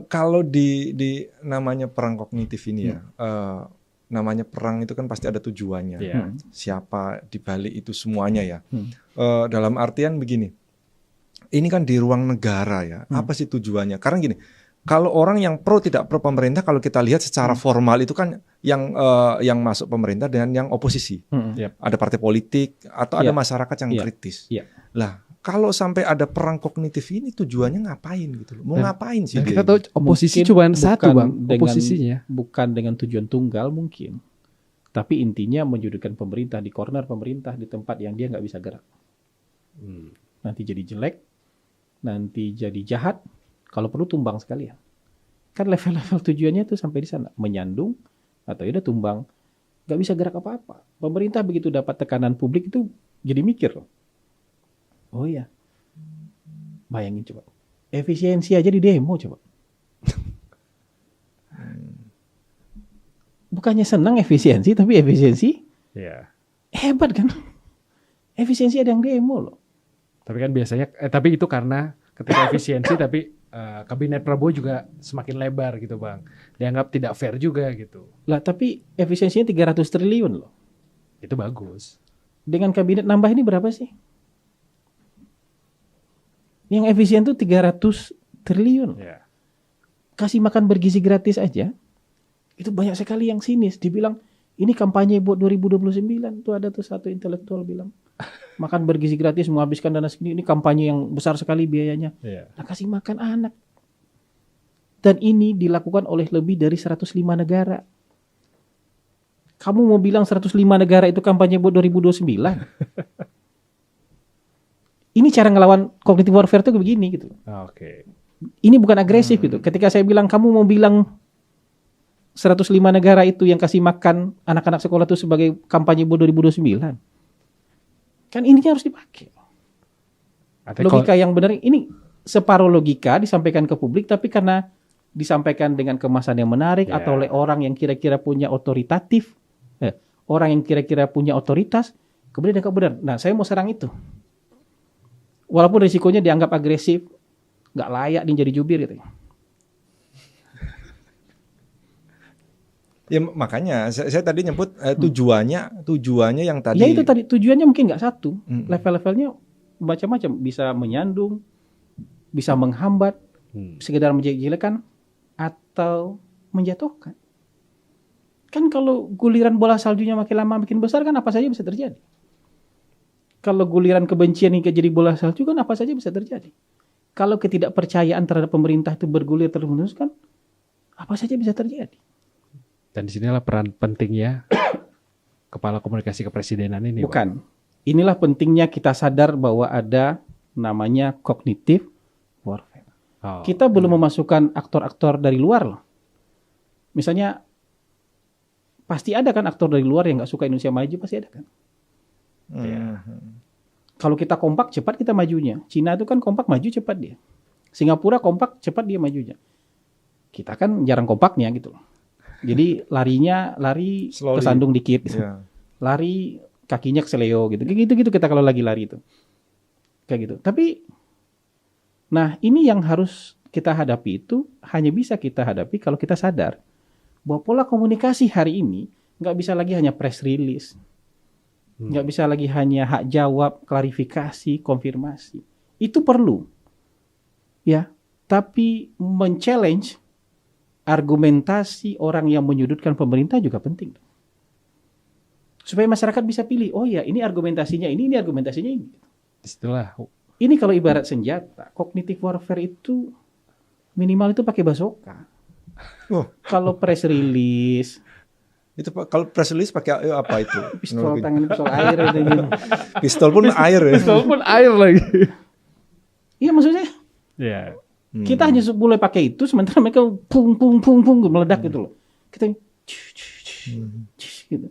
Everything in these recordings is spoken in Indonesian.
Kalau di namanya perang kognitif ini ya, namanya perang itu kan pasti ada tujuannya. Siapa di balik itu semuanya ya. Dalam artian begini, ini kan di ruang negara ya. Apa sih tujuannya? Karena gini, kalau orang yang pro tidak pro pemerintah, kalau kita lihat secara formal itu kan yang masuk pemerintah dan yang oposisi. Ada partai politik atau ada masyarakat yang kritis. Lah, kalau sampai ada perang kognitif ini tujuannya ngapain gitu loh? Mau ngapain sih dia? Kita tahu oposisi cuma satu bang, oposisinya. Bukan dengan tujuan tunggal mungkin. Tapi intinya menjudutkan pemerintah, di corner pemerintah, di tempat yang dia nggak bisa gerak. Nanti jadi jelek, nanti jadi jahat, kalau perlu tumbang sekalian. Kan level-level tujuannya tuh sampai di sana. Menyandung, atau ya udah tumbang. Nggak bisa gerak apa-apa. Pemerintah begitu dapat tekanan publik itu jadi mikir loh. Oh iya, bayangin coba. Efisiensi aja di demo coba. Bukannya senang efisiensi, tapi efisiensi hebat kan. Efisiensi ada yang demo loh. Tapi kan biasanya, tapi itu karena ketika efisiensi, tapi kabinet Prabowo juga semakin lebar gitu bang. Dianggap tidak fair juga gitu. Lah tapi efisiensinya 300 triliun loh. Itu bagus. Dengan kabinet nambah ini berapa sih? Yang efisien tuh 300 triliun. Kasih makan bergizi gratis aja. Itu banyak sekali yang sinis. Dibilang, ini kampanye buat 2029. Tuh ada tuh satu intelektual bilang, makan bergizi gratis menghabiskan dana segini. Ini kampanye yang besar sekali biayanya. Nah, kasih makan anak. Dan ini dilakukan oleh lebih dari 105 negara. Kamu mau bilang 105 negara itu kampanye buat 2029? Ini cara ngelawan cognitive warfare tuh begini gitu. Ini bukan agresif gitu. Ketika saya bilang kamu mau bilang 105 negara itu yang kasih makan anak-anak sekolah itu sebagai kampanye buat 2029. Kan ini harus dipakai. Logika yang benar ini separuh logika disampaikan ke publik, tapi karena disampaikan dengan kemasan yang menarik atau oleh orang yang kira-kira punya otoritatif, orang yang kira-kira punya otoritas, kemudian dianggap benar. Nah, saya mau serang itu. Walaupun risikonya dianggap agresif, nggak layak dia jadi jubir gitu. Ya makanya saya tadi nyebut tujuannya yang tadi. Ya itu tadi tujuannya mungkin nggak satu, level-levelnya macam-macam, bisa menyandung, bisa menghambat, sekedar menjelek-jelekan atau menjatuhkan. Kan kalau guliran bola saljunya makin lama makin besar kan apa saja bisa terjadi. Kalau guliran kebencian hingga jadi bola salju kan apa saja bisa terjadi. Kalau ketidakpercayaan terhadap pemerintah itu bergulir terus-menerus kan apa saja bisa terjadi. Dan disinilah peran pentingnya kepala komunikasi kepresidenan ini. Bukan. Inilah pentingnya kita sadar bahwa ada namanya cognitive warfare. Kita belum memasukkan aktor-aktor dari luar loh. Misalnya pasti ada kan aktor dari luar yang nggak suka Indonesia maju, pasti ada kan. Kalau kita kompak cepat kita majunya. Cina itu kan kompak maju cepat dia. Singapura kompak cepat dia majunya. Kita kan jarang kompaknya gitu loh. Jadi lari kesandung dikit gitu. Lari kakinya keseleo gitu. Gitu kita kalau lagi lari itu. Kayak gitu. Tapi nah ini yang harus kita hadapi itu hanya bisa kita hadapi kalau kita sadar bahwa pola komunikasi hari ini nggak bisa lagi hanya press release. Nggak bisa lagi hanya hak jawab, klarifikasi, konfirmasi. Itu perlu. Ya, tapi men-challenge argumentasi orang yang menyudutkan pemerintah juga penting. Supaya masyarakat bisa pilih, oh ya ini argumentasinya ini argumentasinya ini. Ini kalau ibarat senjata, cognitive warfare itu minimal itu pakai bazooka. Kalau press release itu kalau press release pakai apa itu? Pistol tangan, pistol air itu. Pistol pun air ya. Pistol pun air lagi. Iya maksudnya. Ya. Kita hanya boleh pakai itu sementara mereka pung meledak gitu loh. Kita gitu.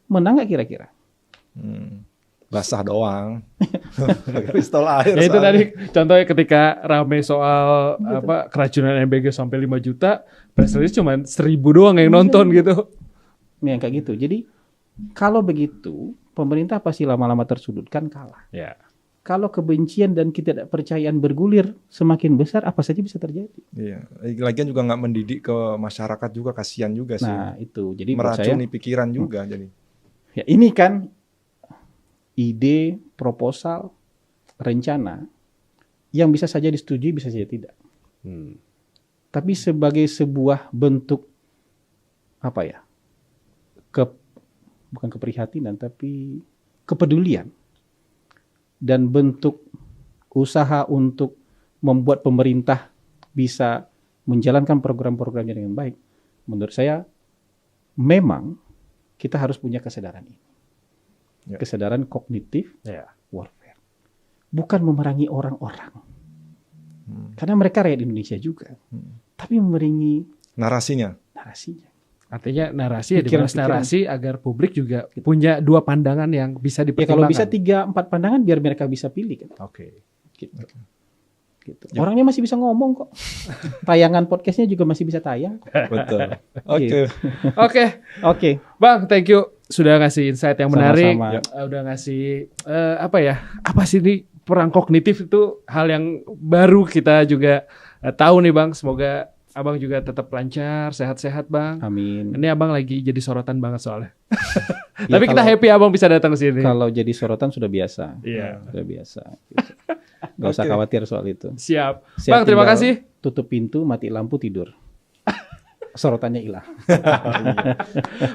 Menang nggak kira-kira? Basah doang. Pistol air. Ya itu tadi contohnya ketika rame soal keracunan MBG sampai 5 juta, press release cuma 1.000 doang yang nonton gitu. Yang kayak gitu. Jadi kalau begitu pemerintah pasti lama-lama tersudutkan kalah. Ya. Kalau kebencian dan ketidakpercayaan bergulir semakin besar, apa saja bisa terjadi. Iya. Lagian juga nggak mendidik ke masyarakat juga, kasihan juga sih. Nah itu, jadi meracuni pikiran juga jadi. Ya ini kan ide, proposal, rencana yang bisa saja disetujui, bisa saja tidak. Tapi sebagai sebuah bentuk apa ya? Bukan keprihatinan, tapi kepedulian. Dan bentuk usaha untuk membuat pemerintah bisa menjalankan program-programnya dengan baik. Menurut saya, memang kita harus punya kesadaran ini. Ya. Kesadaran kognitif warfare. Bukan memerangi orang-orang. Karena mereka rakyat Indonesia juga. Tapi memerangi narasinya. Artinya narasi dibalas narasi agar publik juga punya dua pandangan yang bisa dipertimbangkan. Ya kalau bisa 3-4 pandangan biar mereka bisa pilih kan. Oke. Gitu. Orangnya masih bisa ngomong kok. Tayangan podcastnya juga masih bisa tayang. Betul. Oke. Bang, thank you sudah ngasih insight yang menarik. Udah ngasih apa sih ini perang kognitif itu hal yang baru kita juga tahu nih Bang. Semoga Abang juga tetap lancar, sehat-sehat Bang. Amin. Ini Abang lagi jadi sorotan banget soalnya. Tapi kita happy Abang bisa datang ke sini. Kalau jadi sorotan sudah biasa. Iya. Sudah biasa. Gak usah khawatir soal itu. Siap. Bang, terima kasih. Tutup pintu, mati lampu, tidur. Sorotannya hilang.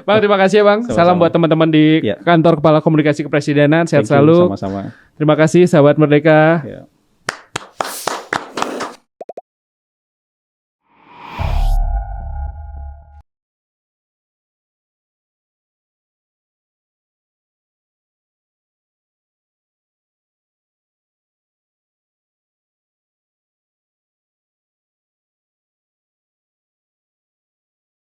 Bang, terima kasih ya Bang. Sama-sama. Salam buat teman-teman di kantor Kepala Komunikasi Kepresidenan. Sehat selalu. Sama-sama. Terima kasih sahabat Merdeka.